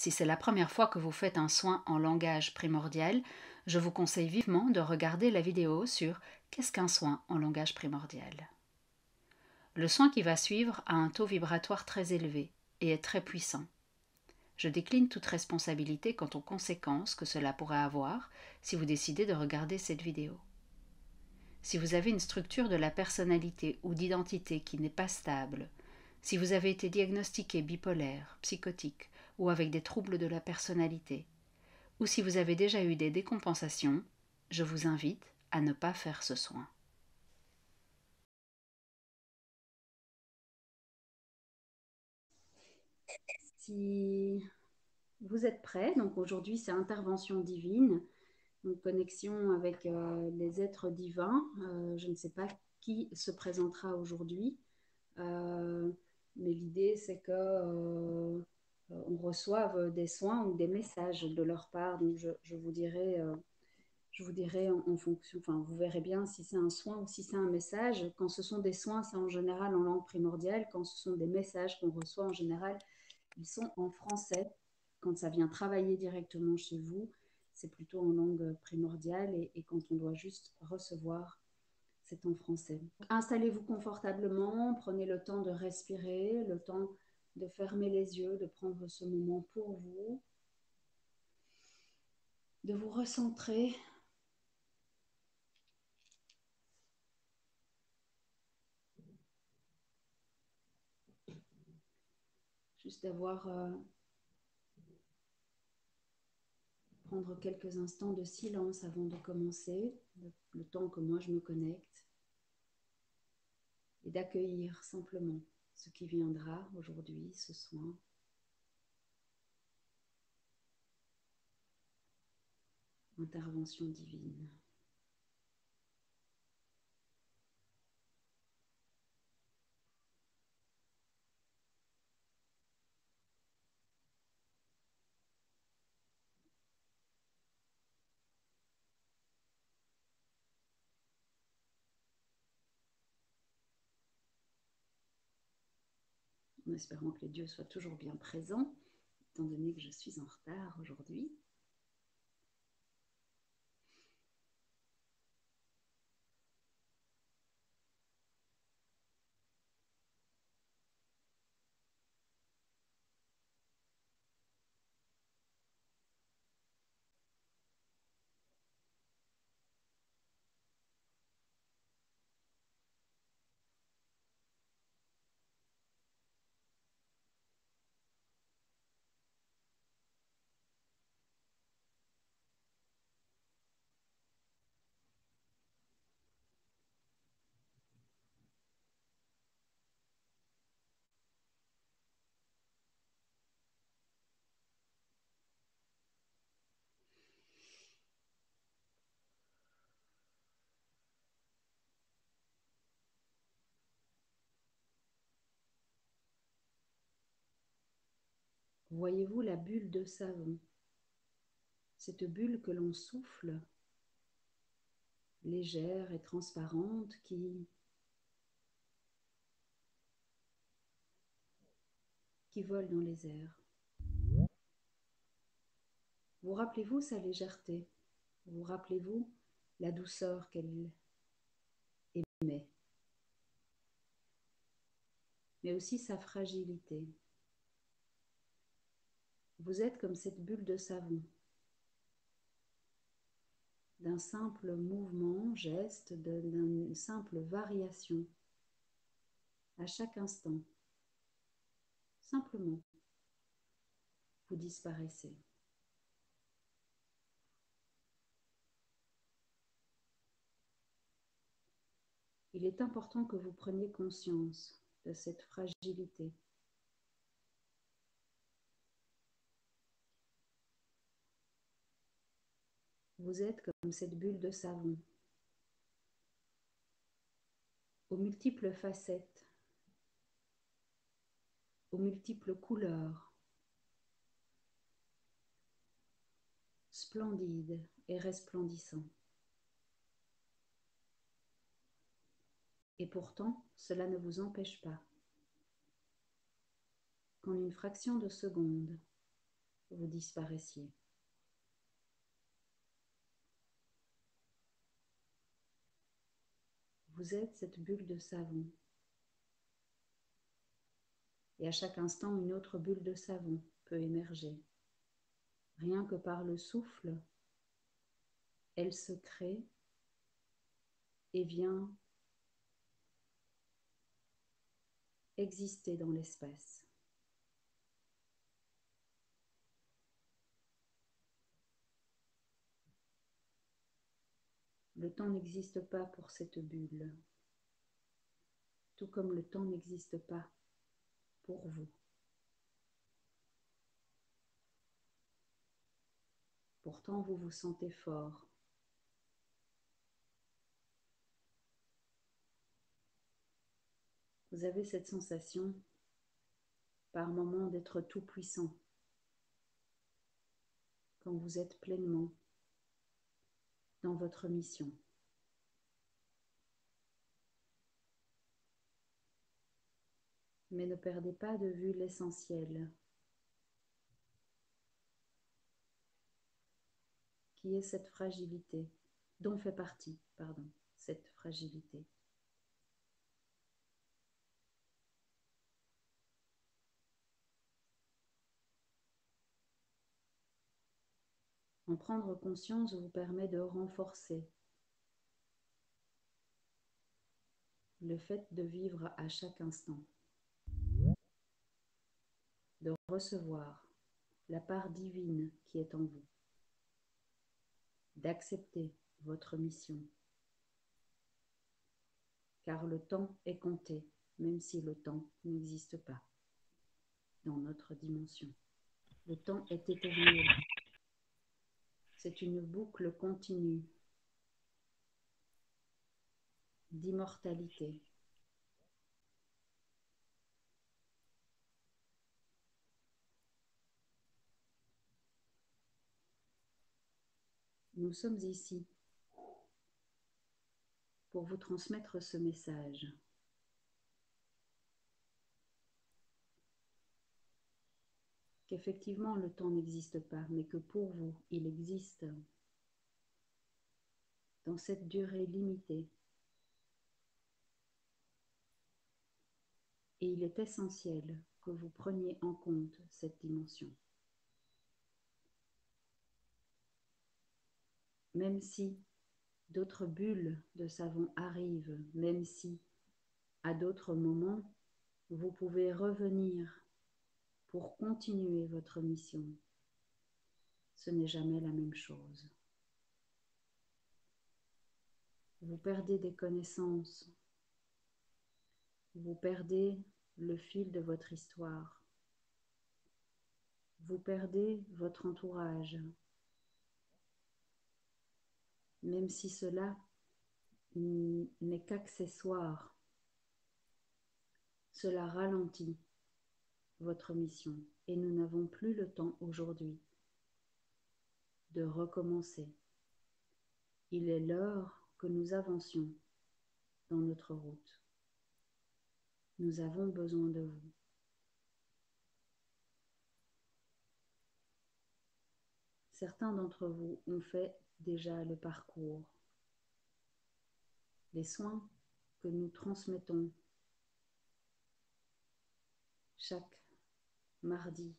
Si c'est la première fois que vous faites un soin en langage primordial, je vous conseille vivement de regarder la vidéo sur Qu'est-ce qu'un soin en langage primordial. Le soin qui va suivre a un taux vibratoire très élevé et est très puissant. Je décline toute responsabilité quant aux conséquences que cela pourrait avoir si vous décidez de regarder cette vidéo. Si vous avez une structure de la personnalité ou d'identité qui n'est pas stable, si vous avez été diagnostiqué bipolaire, psychotique ou avec des troubles de la personnalité, ou si vous avez déjà eu des décompensations, je vous invite à ne pas faire ce soin. Si vous êtes prêts, donc aujourd'hui c'est intervention divine, donc connexion avec les êtres divins. Je ne sais pas qui se présentera aujourd'hui, mais l'idée c'est que on reçoive des soins ou des messages de leur part. Donc je vous dirai en fonction, enfin vous verrez bien si c'est un soin ou si c'est un message. Quand ce sont des soins, c'est en général en langue primordiale. Quand ce sont des messages qu'on reçoit en général, ils sont en français. Quand ça vient travailler directement chez vous, c'est plutôt en langue primordiale et quand on doit juste recevoir, c'est en français. Installez-vous confortablement, prenez le temps de respirer, le temps de fermer les yeux, de prendre ce moment pour vous, de vous recentrer. Juste d'avoir prendre quelques instants de silence avant de commencer, le temps que moi je me connecte, et d'accueillir simplement ce qui viendra aujourd'hui, ce soin. Intervention divine. En espérant que les dieux soient toujours bien présents, étant donné que je suis en retard aujourd'hui. Voyez-vous la bulle de savon, cette bulle que l'on souffle, légère et transparente, qui vole dans les airs. Vous rappelez-vous sa légèreté? Vous rappelez-vous la douceur qu'elle émet, mais aussi sa fragilité? Vous êtes comme cette bulle de savon, d'un simple mouvement, geste, d'une simple variation, à chaque instant. Simplement, vous disparaissez. Il est important que vous preniez conscience de cette fragilité. Vous êtes comme cette bulle de savon, aux multiples facettes, aux multiples couleurs, splendide et resplendissant. Et pourtant, cela ne vous empêche pas qu'en une fraction de seconde, vous disparaissiez. Vous êtes cette bulle de savon. Et à chaque instant, une autre bulle de savon peut émerger. Rien que par le souffle, elle se crée et vient exister dans l'espace. Le temps n'existe pas pour cette bulle, tout comme le temps n'existe pas pour vous. Pourtant, vous vous sentez fort. Vous avez cette sensation, par moments, d'être tout puissant, quand vous êtes pleinement dans votre mission. Mais ne perdez pas de vue l'essentiel, qui est cette fragilité, dont fait partie, cette fragilité. En prendre conscience vous permet de renforcer le fait de vivre à chaque instant, de recevoir la part divine qui est en vous, d'accepter votre mission, car le temps est compté, même si le temps n'existe pas dans notre dimension. Le temps est éternel. C'est une boucle continue d'immortalité. Nous sommes ici pour vous transmettre ce message. Qu'effectivement le temps n'existe pas, mais que pour vous, il existe dans cette durée limitée. Et il est essentiel que vous preniez en compte cette dimension. Même si d'autres bulles de savon arrivent, même si à d'autres moments, vous pouvez revenir pour continuer votre mission, ce n'est jamais la même chose. Vous perdez des connaissances, vous perdez le fil de votre histoire, vous perdez votre entourage, même si cela n'est qu'accessoire, cela ralentit votre mission et nous n'avons plus le temps aujourd'hui de recommencer. Il est l'heure que nous avancions dans notre route. Nous avons besoin de vous. Certains d'entre vous ont fait déjà le parcours. Les soins que nous transmettons chaque mardi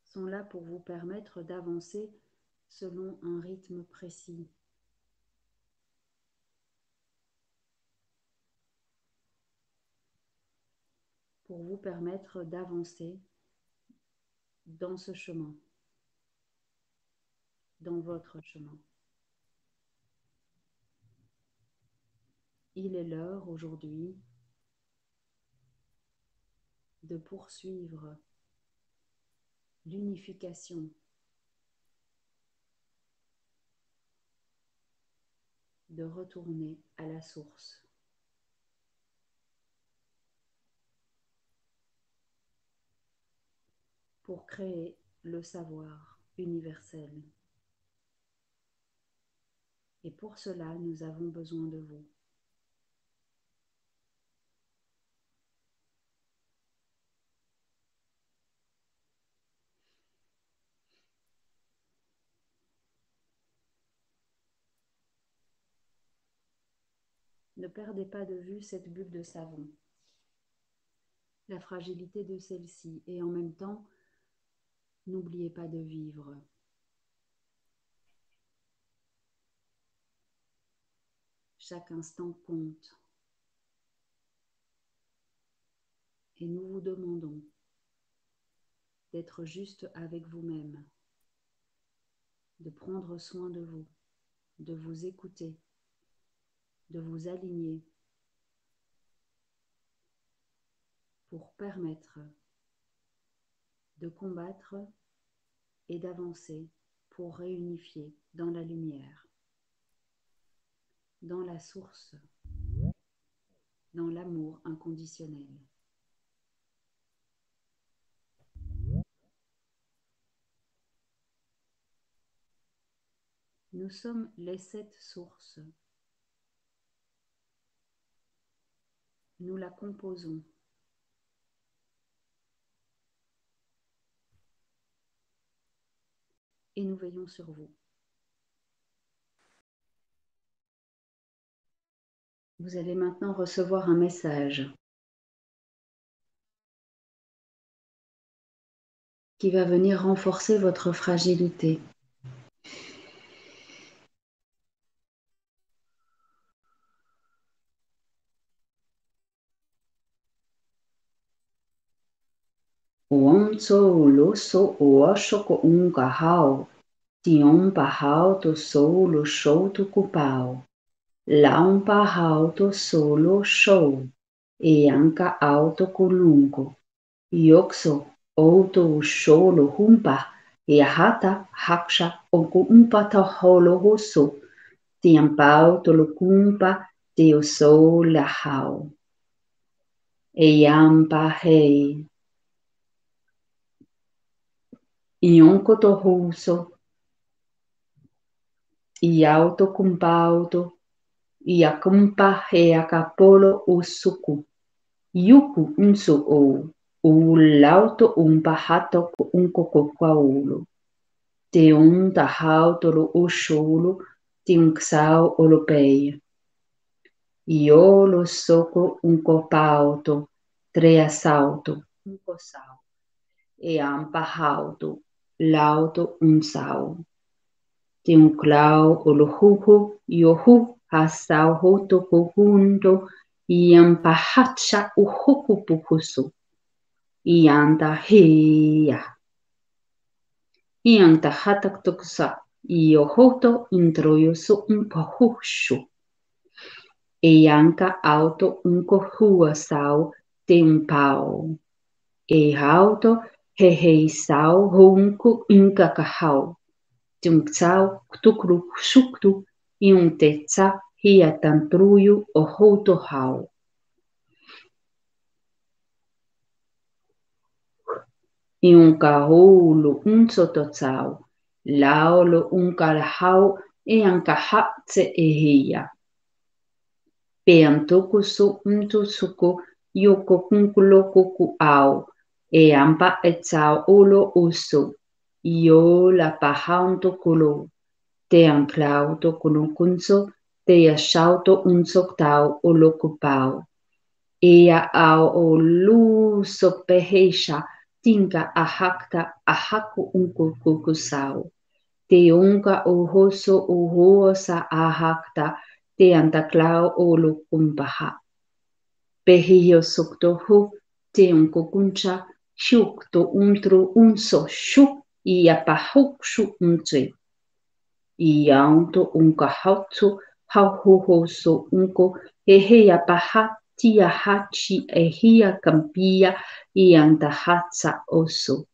sont là pour vous permettre d'avancer selon un rythme précis. Pour vous permettre d'avancer dans ce chemin, dans votre chemin. Il est l'heure aujourd'hui de poursuivre l'unification de retourner à la source. Pour créer le savoir universel. Et pour cela, nous avons besoin de vous. Ne perdez pas de vue cette bulle de savon, la fragilité de celle-ci, et en même temps, n'oubliez pas de vivre. Chaque instant compte. Et nous vous demandons d'être juste avec vous-même, de prendre soin de vous, de vous écouter, de vous aligner pour permettre de combattre et d'avancer pour réunifier dans la lumière, dans la source, dans l'amour inconditionnel. Nous sommes les 7 sources. Nous la composons. Et nous veillons sur vous. Vous allez maintenant recevoir un message qui va venir renforcer votre fragilité. Onso loso oshoko unga hao, tiompa hao to solo show to kupao, laumpa hao to solo show, e anka auto kulungo, yokso auto solo humpa, e hata haksha onko umpa ta holo hoso, tiampao to lokumpa, teo so la hao. E yampa hei. Ionco to huso, iauto cumpauto, iakumpa he acapolo usuku, yuku unsu o lauto umpa hato unco coquaulo, te unta hauto lo usholo, ti unxao olopeia. Io lo soco unco pauto, trea salto, unco sao, e ampa hauto, lauto unsao. Te un clau o lo huhu, iohu, hasau hoto kohundo, iampa hacha uhuku pukusu. Ianta hea. Ianta hatak toksa, iohoto introyoso un pahushu. Ianca auto un kohua sau te un pau. E auto he sau hunku inka kahau. Tung tsau ktukru suktu i un te tsa hia tantruyu o hoto hau. I un kahulu un soto tsau, laolo un kalahau e an kahatse e hia. Pe antoku so untu suko yoko kunkuloko ku au, e ampa e tsau olo uso, io la pahanto kolo. Te anclauto con un cunzo, te asciauto un soctau o locupau. Ea au o luso pehesha, tinka ahakta ahaku un kukusau. Te unka o hoso o hosa ahakta, te antaclau o locumpaha. Pehio soctohu, te un kukuncha, shukto untru unso shuk, ia pahuk shuk untri. Ianto unka hautu hauhoso unko hehea paha tia hachi ehia kampia ianta hatsa oso.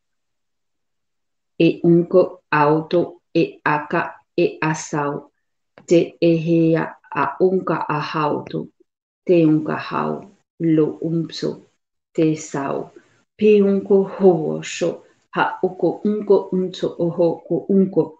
E unko auto e aka e asau te ehea a unka a hauto te unka hau lo umso te sau. Pe unko hoosho ha uko unko unso oho ko unko.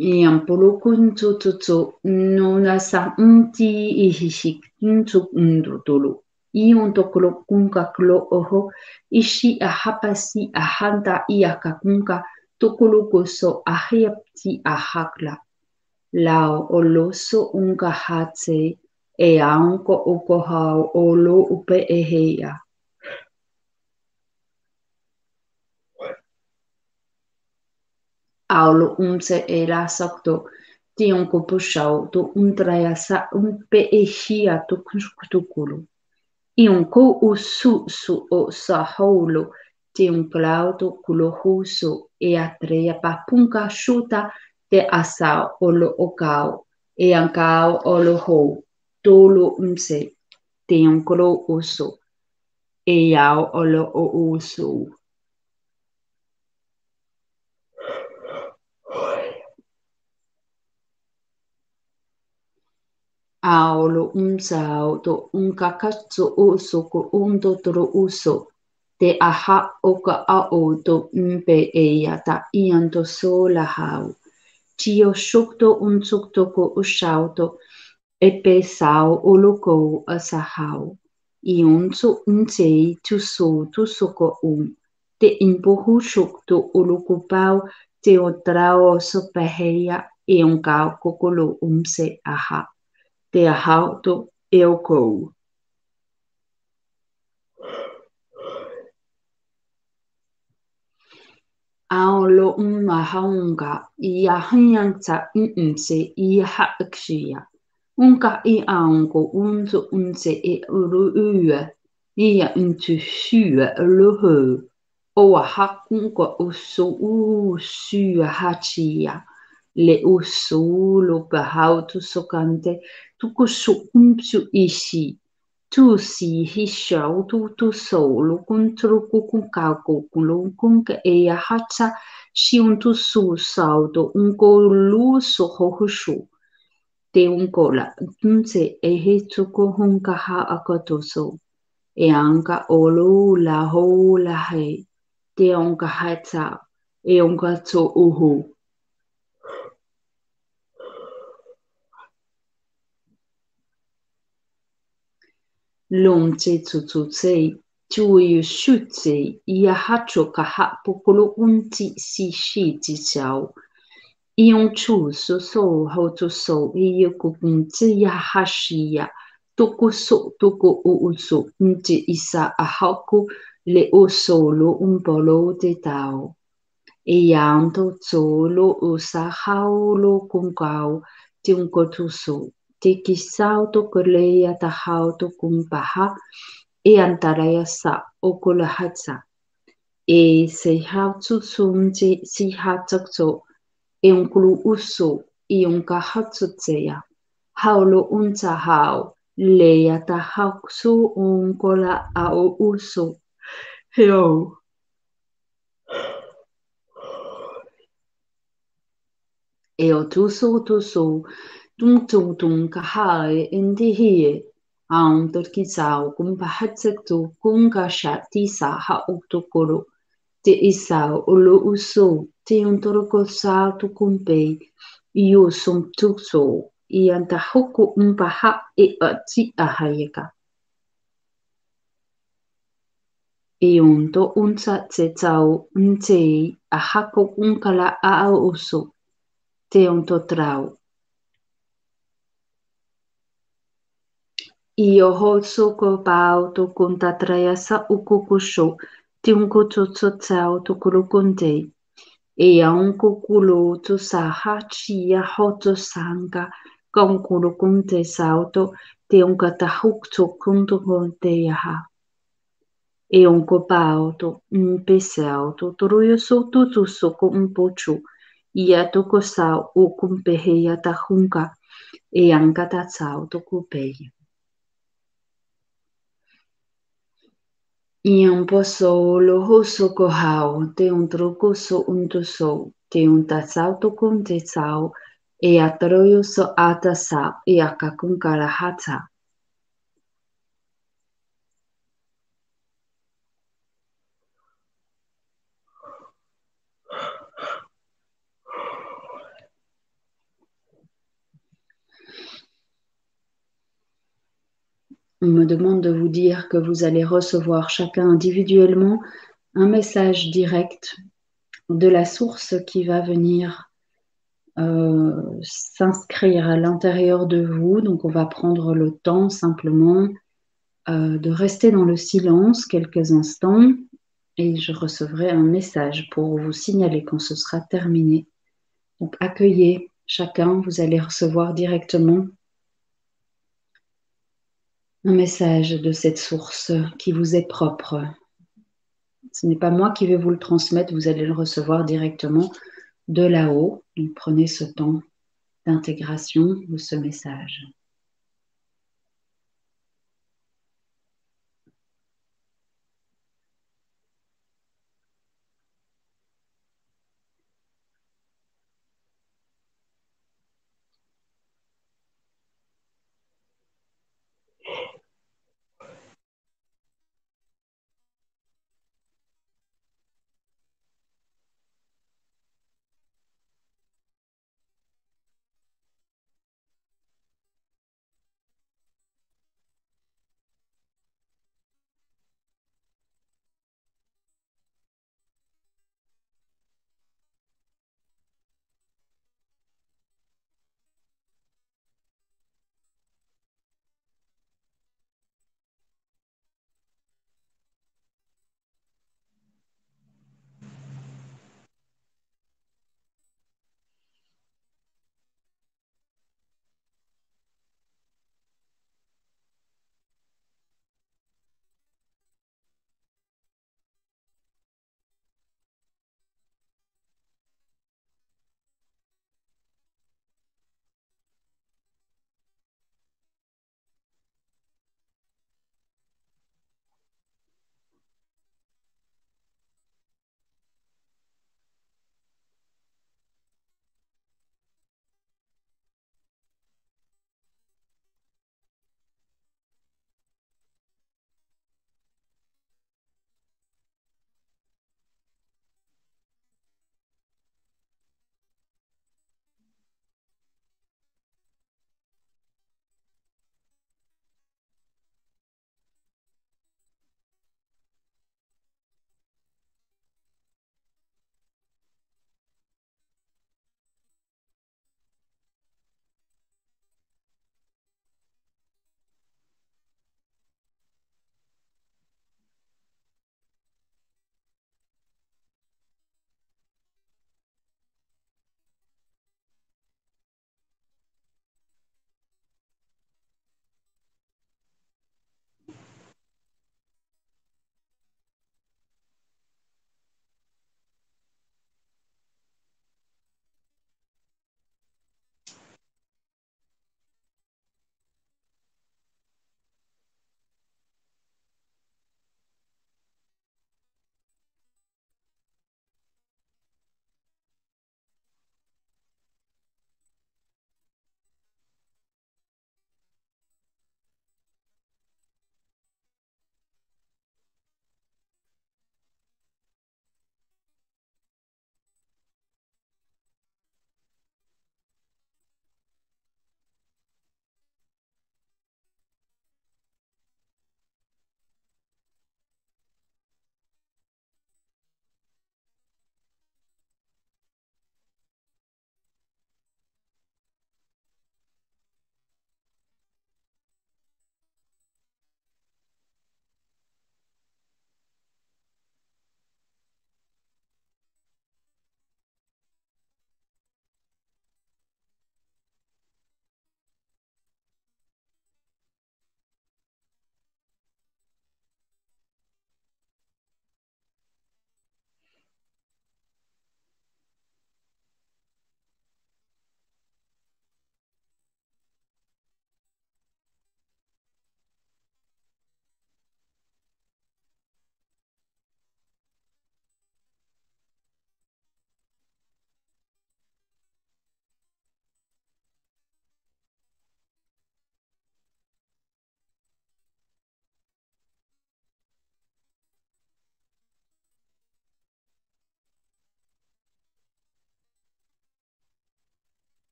Iam polokun tututu nuna sa unti ihishik intu undutulu. Ion tokolo kunka klo oho ishi ahapasi ahanta iakakunka Tukulukoso ahiapti ahakla. Lao oloso unga hate e aunko ukohau olo upe ehea. Aulo umse e la sakto ti onko pushau to untraya sa umpe ehia to kuskutukulu. Ionko usu o saholo te un clauto culohuso e atreia papunka shuta te asao olo okao e ankao olo ho tolo umse te un colo uso e yao olo o uso. Aolo umsao to unkakatsu uso ko undo toro uso. Te aha oka ao to mpe e yata ianto sola hau. Tio shukto unsukto ko ushauto e pe sao oloko asahau. I unso unsei tu soko Te impohu shukto oloko pau te o trao sopaheia e un kau kokolo umse aha. Te ahauto e o kou. Aolo mahaunga I ahanyangta se I haakshia. Unka I aongo unzo unse e uru ua. Ia untu sua loho. O a hakunga uso sua hachia. Le uso lo bahautu sokante. Tuko so umsu ishi. Tu si hishau tu solo contro kun kako kun ka e a hata si un tu su saudo un ko lu so hohushu te un kola tunse e he tuko hunka ha akotoso e anka olo la ho la he te onka hata e onka to uhu. Lom te tututsei, tui shutei, ia hacho ka hapokolo unti si shiti chau. Ion chu so hoto so ia kupunti ya hashia. Toko uuso unti isa a haku le o solo un polo te tau. E yanto solo o sa haulo kunkau te un kotuso. Te kisau toko leia ta hau toko mpaha e antaraya sa o kola hatsa. E se hau tutsumti si hatakso e un kulu uso I un ka hatsutsea. Haulo unta hau leia ta hauksu un kola a o uso. Heo. E o tuso tung ka hae indi hie. Aung tot ki sao kum pahatsek tu kum ka shati sa ha uktokoro. Te isao olo uso te un toroko sao tu kumpei. I o sum tukso I anta hoku mpaha e ati ahayeka. E unto unsa te tau ntei a hako unkala a au uso. Te unto trau. I o hoso ko pao to kunta traya sa ukukusho. Te unko to tau to kurukuntei. E a unko kulo to sa hachi a hoto sanga. Kong kurukunte sauto te unka tahuk to kunto konte yaha. E onko pao to mpesao to toruyo so tutu soko mpochu. Ia toko sao o kumpehe ia ta hunka e angata sao to kupehi. Ian poso lo hoso ko hao te un troko so unto so te un ta sao to kun te sao e ataroyo so ata sa e akakunkara hata. On me demande de vous dire que vous allez recevoir chacun individuellement un message direct de la source qui va venir s'inscrire à l'intérieur de vous. Donc, on va prendre le temps simplement de rester dans le silence quelques instants et je recevrai un message pour vous signaler quand ce sera terminé. Donc, accueillez chacun, vous allez recevoir directement un message de cette source qui vous est propre. Ce n'est pas moi qui vais vous le transmettre, vous allez le recevoir directement de là-haut. Donc, prenez ce temps d'intégration de ce message.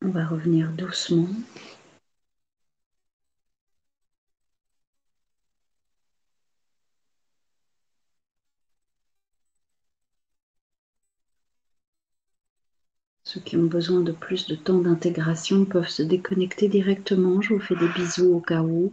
On va revenir doucement. Ceux qui ont besoin de plus de temps d'intégration peuvent se déconnecter directement. Je vous fais des bisous au cas où.